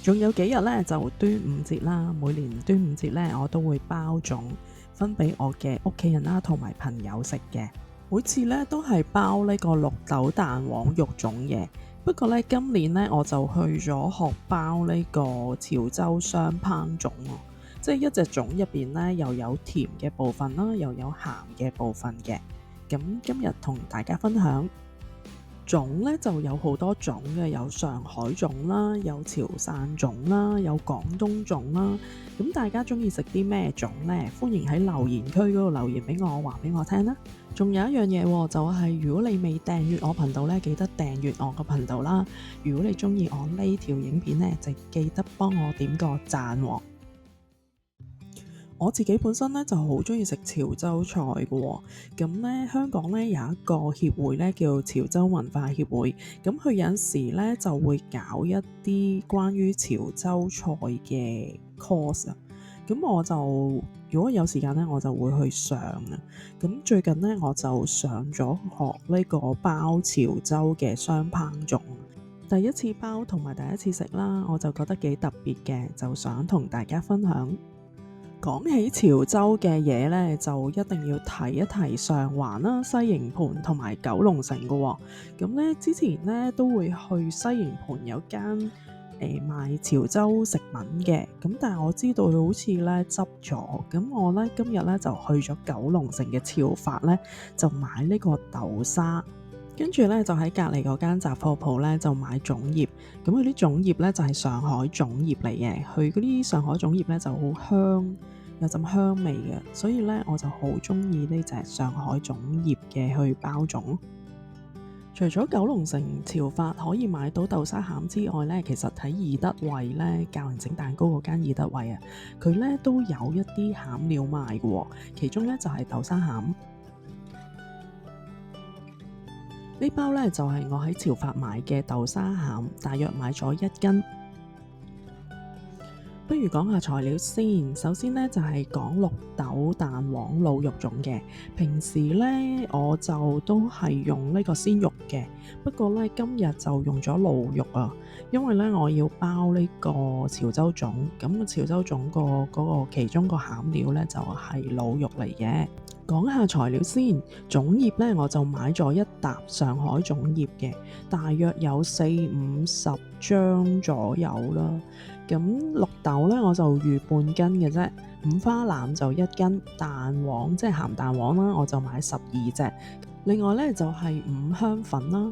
仲有幾日呢，就端午節啦，每年端午節呢，我都會包粽分俾我嘅屋企人啦同埋朋友食嘅。每次呢，都係包呢個綠豆蛋黃肉粽嘅。不過呢，今年呢，我就去咗學包呢個潮州雙烹粽喎，即係一隻粽入邊呢，又有甜嘅部分啦，又有鹹嘅部分嘅。咁今日同大家分享。粽咧就有好多種嘅，有上海粽啦，有潮汕粽啦，有廣東粽啦。咁大家中意食啲咩粽呢？歡迎喺留言區嗰度留言俾我，話俾我聽啦。仲有一樣嘢喎，就係如果你未訂閱我頻道呢，記得訂閱我個頻道啦。如果你中意我呢條影片呢，就記得幫我點個讚喎。我自己本身咧就好中意食潮州菜嘅喎，咁咧香港咧有一個協會咧叫潮州文化協會，咁佢有陣時咧就會搞一啲關於潮州菜嘅 course 啊，咁我就如果有時間咧我就會去上啊，咁最近咧我就上咗學呢個包潮州嘅雙烹粽，第一次包同埋第一次食啦，我就覺得幾特別嘅，就想同大家分享。講起潮州嘅嘢呢，就一定要提一提上環啦、西營盤同埋九龍城嘅喎。咁呢之前呢都會去西營盤有間賣潮州食品嘅，咁但係我知道佢好似呢執咗。咁我呢今日呢就去咗九龍城嘅潮發呢，就買呢個豆沙。跟住呢，就喺隔離嗰間雜貨鋪呢，就買粽葉，咁佢啲粽葉呢，就係上海粽葉嚟嘅，佢嗰啲上海粽葉呢，就好香，有陣香味嘅，所以呢，我就好中意呢隻上海粽葉嘅去包粽。除咗九龍城潮發可以買到豆沙餡之外呢，其實喺義德惠呢，教人整蛋糕嗰間義德惠啊，佢呢都有一啲餡料賣嘅喎，其中呢，就係豆沙餡。呢包呢，就係我喺潮發買嘅豆沙餡，大約買咗1斤。不如講下材料先，首先呢，就係講綠豆蛋黃滷肉粽嘅。平時呢，我就都係用呢個鮮肉嘅，不過呢，今日就用咗滷肉啊，因為呢，我要包呢個潮州粽，咁潮州粽嗰個其中個餡料呢，就係滷肉嚟嘅。講下材料先，粽葉呢，我就買咗一沓上海粽葉嘅，大約有40-50張左右啦。咁綠豆呢，我就預半斤嘅啫，五花腩就1斤，蛋黃即係鹹蛋黃啦，我就買12隻。另外呢，就係五香粉啦，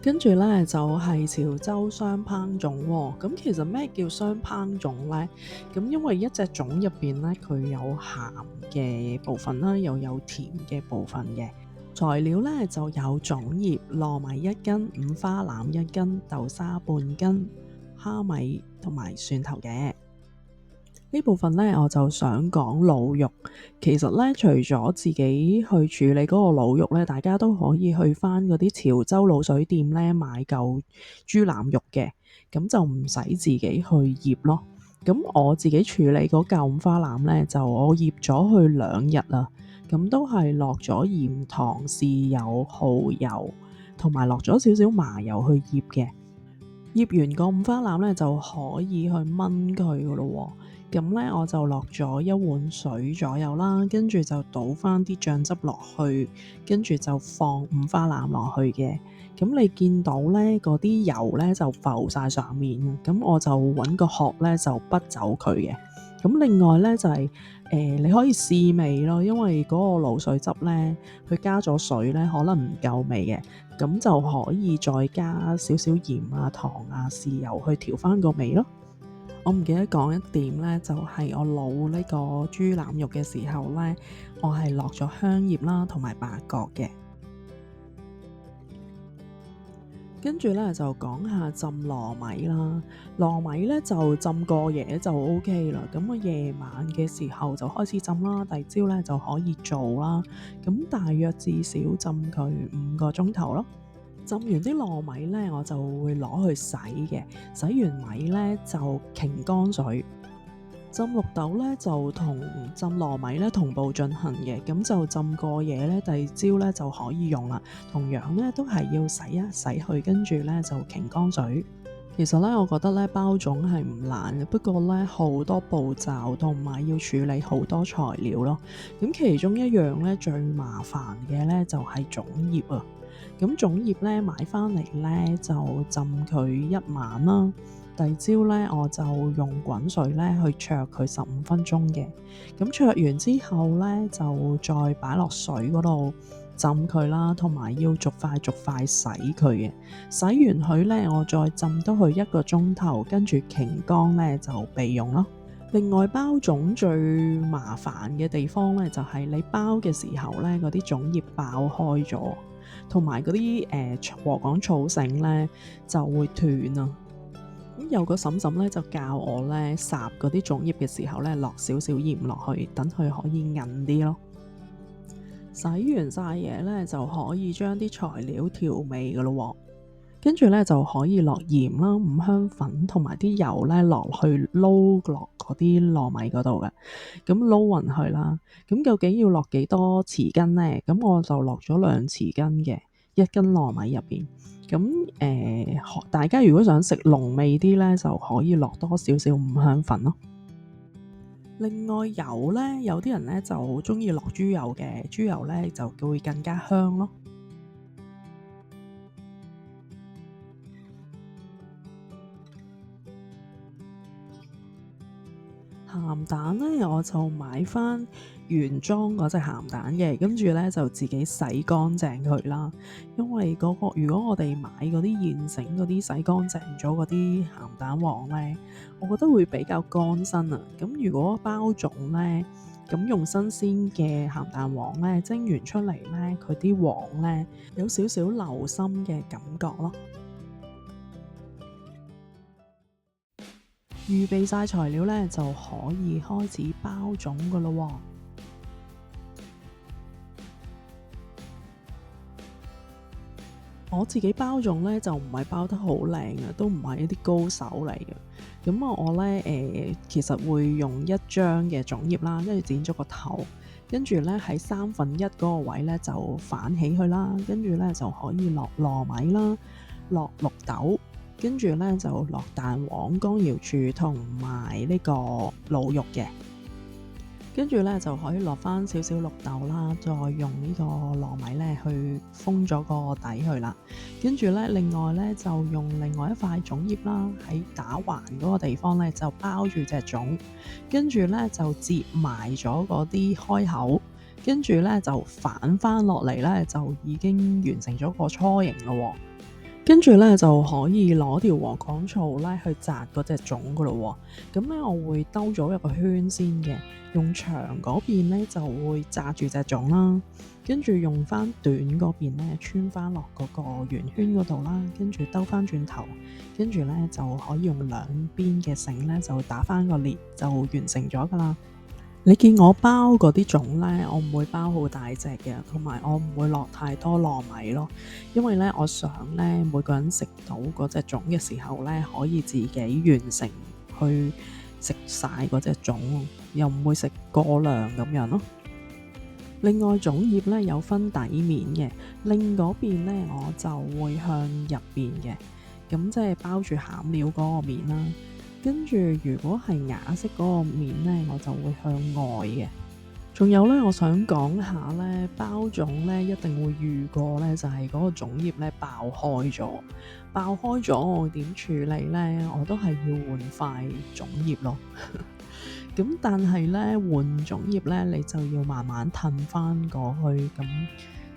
跟住呢，就係潮州雙烹粽喎。咁其實咩叫雙烹粽呢？咁因為一隻粽入邊呢，佢有鹹嘅部分啦，又有甜嘅部分嘅。材料呢，就有粽葉、糯米1斤、五花腩1斤、豆沙半斤、蝦米同埋蒜頭嘅。呢部分呢，我就想講滷肉。其實呢，除咗自己去處理嗰個滷肉呢，大家都可以去返嗰啲潮州滷水店呢買嚿豬腩肉嘅，咁就唔使自己去醃咯。咁我自己處理嗰嚿五花腩呢，就我醃咗去2日啦，咁都係落咗鹽、糖、豉油、蠔油，同埋落咗少少麻油去醃嘅。醃完個五花腩呢，就可以去燜佢噶咯喎。咁呢，我就落咗1碗水左右啦，跟住就倒翻啲醬汁落去，跟住就放五花腩落去嘅。咁你見到呢嗰啲油呢，就浮晒上面，咁我就揾個殼呢，就滗走佢嘅。咁另外呢，就係你可以試味咯，因為嗰個滷水汁呢，佢加咗水呢，可能唔夠味嘅，咁就可以再加少少鹽啊、糖啊、豉油去調翻個味咯。我唔記得講一點呢，就係我滷呢個豬腩肉嘅時候呢，我係落咗香葉啦，同埋八角嘅。跟住呢，就講下浸糯米啦，糯米呢，就浸過夜就 OK 啦。咁我夜晚嘅時候就開始浸啦，第二朝呢就可以做啦。咁大約至少浸佢5個鐘頭咯。浸完啲糯米呢，我就會攞去洗嘅。洗完米呢，就擎乾水。浸綠豆呢，就同浸糯米呢同步進行嘅，咁就浸過夜呢，第二朝呢就可以用啦。同樣呢，都係要洗一洗去，跟住呢就擎乾水。其實咧，我覺得咧包粽係唔難嘅，不過咧好多步驟同埋要處理好多材料咯。咁其中一樣咧最麻煩嘅咧就係粽葉啊。咁粽葉咧買翻嚟咧就浸佢一晚啦。第二朝咧我就用滾水咧去焯佢15分鐘嘅。咁焯完之後咧就再擺落水嗰度浸佢啦，同埋要逐塊逐塊洗佢嘅。洗完佢咧，我再浸多佢1個鐘頭，跟住擎乾咧就備用咯。另外包粽最麻煩嘅地方咧，就係你包嘅時候咧，嗰啲粽葉爆開咗，同埋嗰啲禾稈草繩咧就會斷啊。咁有個嬸嬸咧就教我咧烚嗰啲粽葉嘅時候咧，落少少鹽落去，等佢可以韌啲咯。洗完晒嘢咧，就可以將啲材料調味噶咯喎。跟住咧就可以落鹽啦、五香粉同埋啲油咧落去撈落嗰啲糯米嗰度嘅，咁撈勻佢啦。咁究竟要落幾多匙羹呢？咁我就落咗2匙羹嘅1斤糯米入邊。咁大家如果想食濃味啲咧，就可以落多少少五香粉咯。另外油咧，有啲人咧就鍾意落豬油嘅，豬油咧就會更加香咯。鹹蛋咧，我就買翻原裝嗰隻鹹蛋嘅，跟住咧就自己洗乾淨佢啦。因為如果我哋買嗰啲現成嗰啲洗乾淨咗嗰啲鹹蛋黃咧，我覺得會比較乾身啊。咁如果包粽咧，咁用新鮮嘅鹹蛋黃咧蒸完出嚟咧，佢啲黃咧有少少流心嘅感覺咯。預備晒材料咧，就可以開始包粽噶咯喎。我自己包粽咧就唔係包得好靚嘅，都唔係一啲高手嚟嘅。咁我咧其實會用一張嘅粽葉啦，跟住剪咗個頭，跟住咧喺1/3嗰個位咧就反起佢啦，跟住咧就可以落糯米啦，落綠豆。跟住咧就落蛋黃、乾瑤柱同埋呢個鹵肉嘅，跟住咧就可以落翻少少綠豆啦，再用呢個糯米咧去封咗個底去啦。跟住咧另外咧就用另外一塊粽葉啦，喺打橫嗰個地方咧就包住隻粽，跟住咧就摺埋咗嗰啲開口，跟住咧就反翻落嚟咧就已經完成咗個雛形咯喎。跟住咧就可以攞條禾稈草咧去紮嗰隻粽噶咯喎。咁咧我會兜咗一個圈先嘅，用長嗰邊咧就會紮住隻粽啦，跟住用翻短嗰邊咧穿翻落嗰個圓圈嗰度啦，跟住兜翻轉頭，跟住咧就可以用兩邊嘅繩咧就打翻個結，就完成咗噶啦。你見我包嗰啲粽咧，我唔會包好大隻嘅，同埋我唔會落太多糯米咯，因為咧我想咧每個人食到嗰隻粽嘅時候咧，可以自己完成去食晒嗰隻粽，又唔會食過量咁樣咯。另外粽葉咧有分底面嘅，另嗰邊咧我就會向入邊嘅，咁即係包住餡料嗰個面啦。跟住如果係啞式嗰個面咧，我就會向外嘅。仲有咧，我想講下咧，包粽咧一定會遇過咧，就係嗰個粽葉咧爆開咗，爆開咗我點處理咧？我都係要換塊粽葉咯。咁但係咧換粽葉咧，你就要慢慢褪翻過去，咁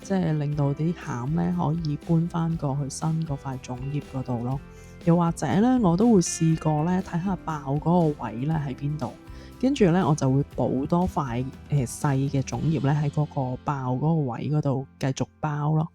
即係令到啲餡咧可以搬翻過去新嗰塊粽葉嗰度咯。又或者咧，我都會試過咧，睇下爆嗰個位咧喺邊度，跟住咧我就會補多塊細嘅粽葉咧喺嗰個爆嗰個位嗰度繼續包咯。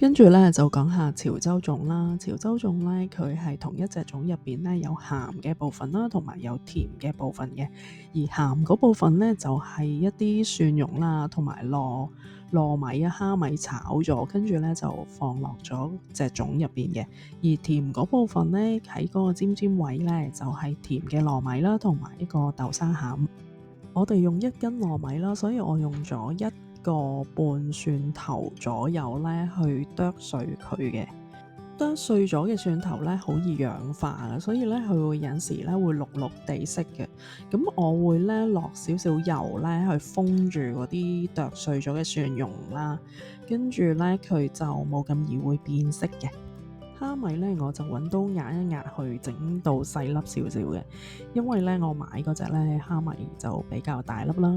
跟住咧就講下潮州粽啦。潮州粽咧佢係同一隻粽入邊咧有鹹嘅部分啦，同埋有甜嘅部分嘅。而鹹嗰部分咧就係一啲蒜蓉啦，同埋糯米啊蝦米炒咗，跟住咧就放落咗隻粽入邊嘅。而甜嗰部分咧喺嗰個尖尖位咧就係甜嘅糯米啦，同埋一個豆沙餡。我哋用1斤糯米啦，所以我用咗1個半蒜頭左右咧去剁碎佢嘅。剁碎咗嘅蒜頭咧好易氧化嘅，所以咧佢會有時咧會綠綠地色嘅。咁我會咧落少少油咧去封住嗰啲剁碎咗嘅蒜蓉啦，跟住咧佢就冇咁易會變色嘅。蝦米咧我就揾刀壓一壓去整到細粒少少嘅，因為咧我買嗰隻咧蝦米就比較大粒啦。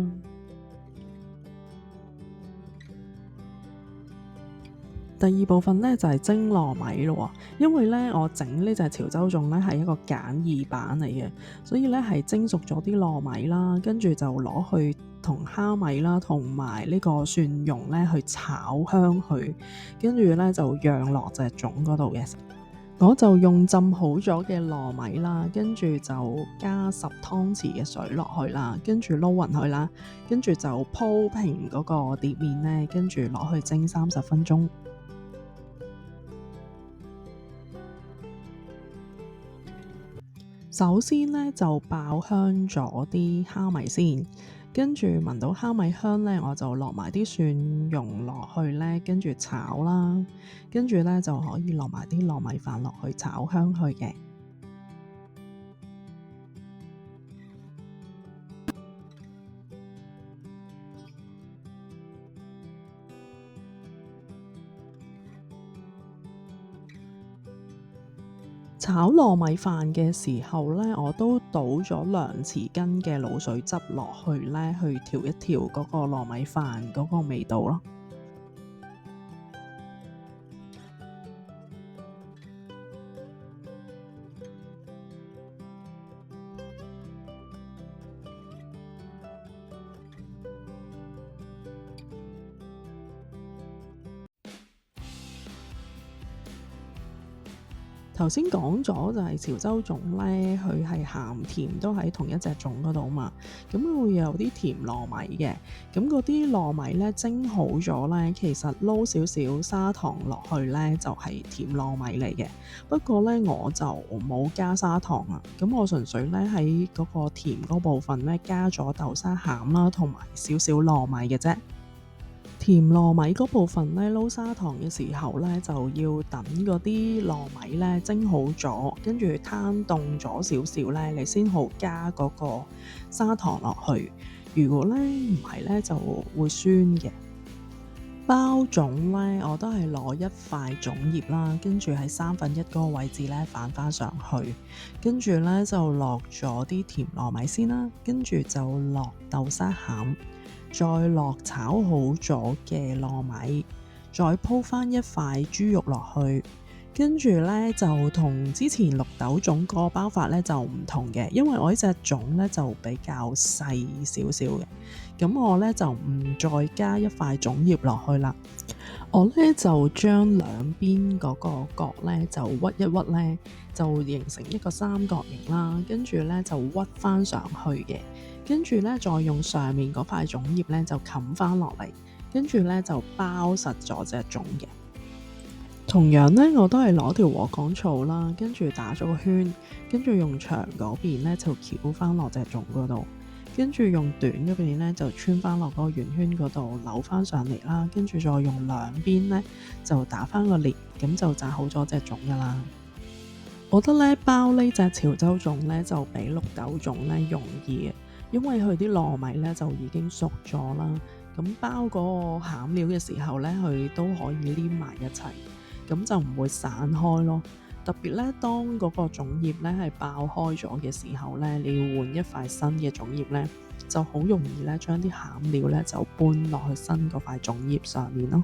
第二部分咧就係蒸糯米咯喎，因為咧我整呢隻潮州粽咧係一個簡易版嚟嘅，所以咧係蒸熟咗啲糯米啦，跟住就攞去同蝦米啦同埋呢個蒜蓉咧去炒香佢，跟住咧就釀落隻粽嗰度嘅。我就用浸好咗嘅糯米啦，跟住就加10湯匙嘅水落去啦，跟住撈勻佢啦，跟住就鋪平嗰個碟面咧，跟住攞去蒸30分鐘。首先咧就爆香咗啲蝦米先，跟住聞到蝦米香咧，我就落埋啲蒜蓉落去咧，跟住炒啦，跟住咧就可以落埋啲糯米飯落去炒香佢嘅。炒糯米飯嘅時候咧，我都倒咗2匙羹嘅滷水汁落去咧，去調一調嗰個糯米飯嗰個味道咯。頭先講咗就係潮州粽咧，佢係鹹甜都喺同一隻粽嗰度嘛，咁會有啲甜糯米嘅，咁嗰啲糯米咧蒸好咗咧，其實撈少少砂糖落去咧就係甜糯米嚟嘅。不過咧我就冇加砂糖啊，咁我純粹咧喺嗰個甜嗰部分咧加咗豆沙餡啦，同埋少少糯米嘅啫。甜糯米嗰部分咧，撈砂糖嘅時候咧，就要等嗰啲糯米咧蒸好咗，跟住攤凍咗少少咧，你先好加嗰個砂糖落去。如果咧唔係咧，就會酸嘅。包粽咧，我都係攞一塊粽葉啦，跟住喺1/3嗰個位置咧反翻上去，跟住咧就落咗啲甜糯米先啦，跟住就落豆沙餡。再落炒好咗嘅糯米，再鋪翻一塊豬肉落去，跟住咧就同之前綠豆粽個包法咧就唔同嘅，因為我呢隻粽咧就比較細少少嘅，咁我咧就唔再加一塊粽葉落去啦，我咧就將兩邊嗰個角咧就屈一屈咧，就形成一個三角形啦，跟住咧就屈翻上去嘅。跟住咧，再用上面嗰塊粽葉咧，就冚翻落嚟，跟住咧就包實咗隻粽嘅。同樣咧，我都係攞條禾稈草啦，跟住打咗個圈，跟住用長嗰邊咧就翹翻落隻粽嗰度，跟住用短嗰邊咧就穿翻落嗰個圓圈嗰度扭翻上嚟啦，跟住再用兩邊咧就打翻個裂，咁就紮好咗隻粽噶啦。我覺得咧包呢隻潮州粽咧就比綠豆粽咧容易嘅。因為佢啲糯米咧就已經熟咗啦，咁包嗰個餡料嘅時候咧，佢都可以黏埋一齊，咁就唔會散開咯。特別咧，當嗰個粽葉咧係爆開咗嘅時候咧，你要換一塊新嘅粽葉咧，就好容易咧將啲餡料咧就搬落去新嗰塊粽葉上面咯。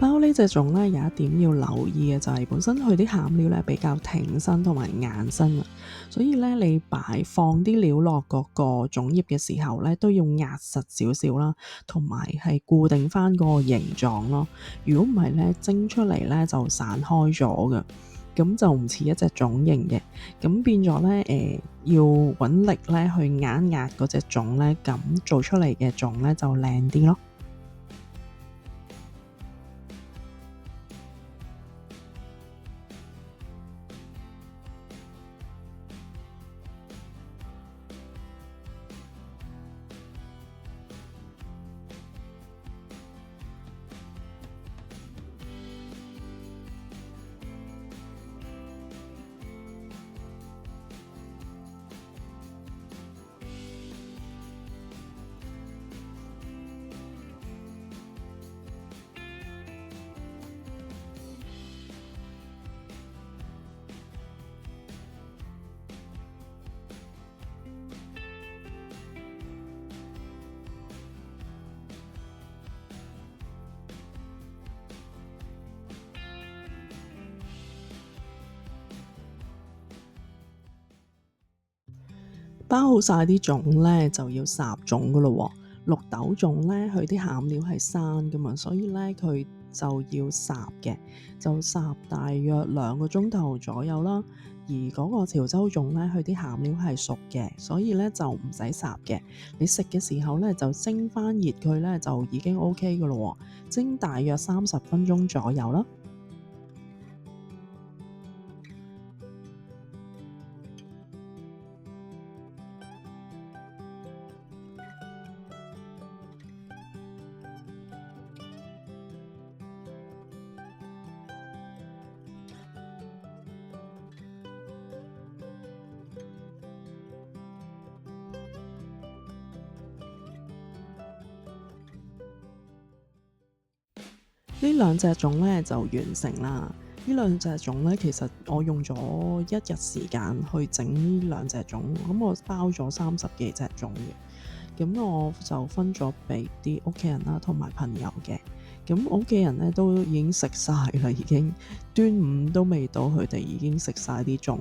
包呢隻粽咧有一點要留意嘅就係本身佢啲餡料咧比較挺身同埋硬身啊，所以咧你放啲料落嗰個粽葉嘅時候咧都要壓實少少啦，同埋係固定翻嗰個形狀咯。如果唔係咧蒸出嚟咧就散開咗嘅，咁就唔似一隻粽形嘅，咁變咗咧要揾力咧去壓一壓嗰隻粽咧，咁做出嚟嘅粽咧就靚啲咯。包好晒啲粽咧，就要烚粽噶咯喎。綠豆粽咧，佢啲餡料係生噶嘛，所以咧佢就要烚嘅，就烚大約2個鐘頭左右啦。而嗰個潮州粽咧，佢啲餡料係熟嘅，所以咧就唔使烚嘅。你食嘅時候咧，就蒸翻熱佢咧，就已經 OK 噶咯喎。蒸大約30分鐘左右啦。呢兩隻粽咧就完成啦。呢兩隻粽咧，其實我用咗1日時間去整呢兩隻粽，咁我包咗30幾隻粽嘅。咁我就分咗俾啲屋企人啦，同埋朋友嘅。咁屋企人咧都已經食晒啦，已經端午都未到，佢哋已經食晒啲粽。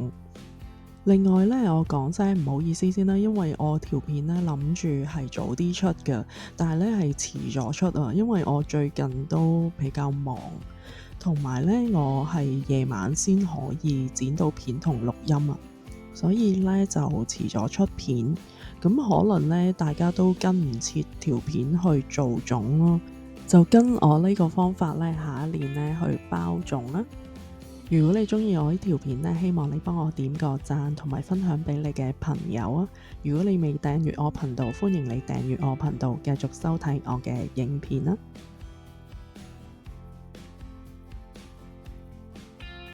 另外咧，我講聲唔好意思先啦，因為我條片咧諗住係早啲出嘅，但係咧係遲咗出啊，因為我最近都比較忙，同埋咧我係夜晚先可以剪到片同錄音啊，所以咧就遲咗出片。咁可能咧大家都跟唔切條片去做粽咯，就跟我呢個方法咧，下一年咧去包粽啦。如果你鍾意我呢條片呢，希望你幫我點個讚同埋分享俾你嘅朋友啊！如果你未訂閱我頻道，歡迎你訂閱我頻道，繼續收睇我嘅影片啦。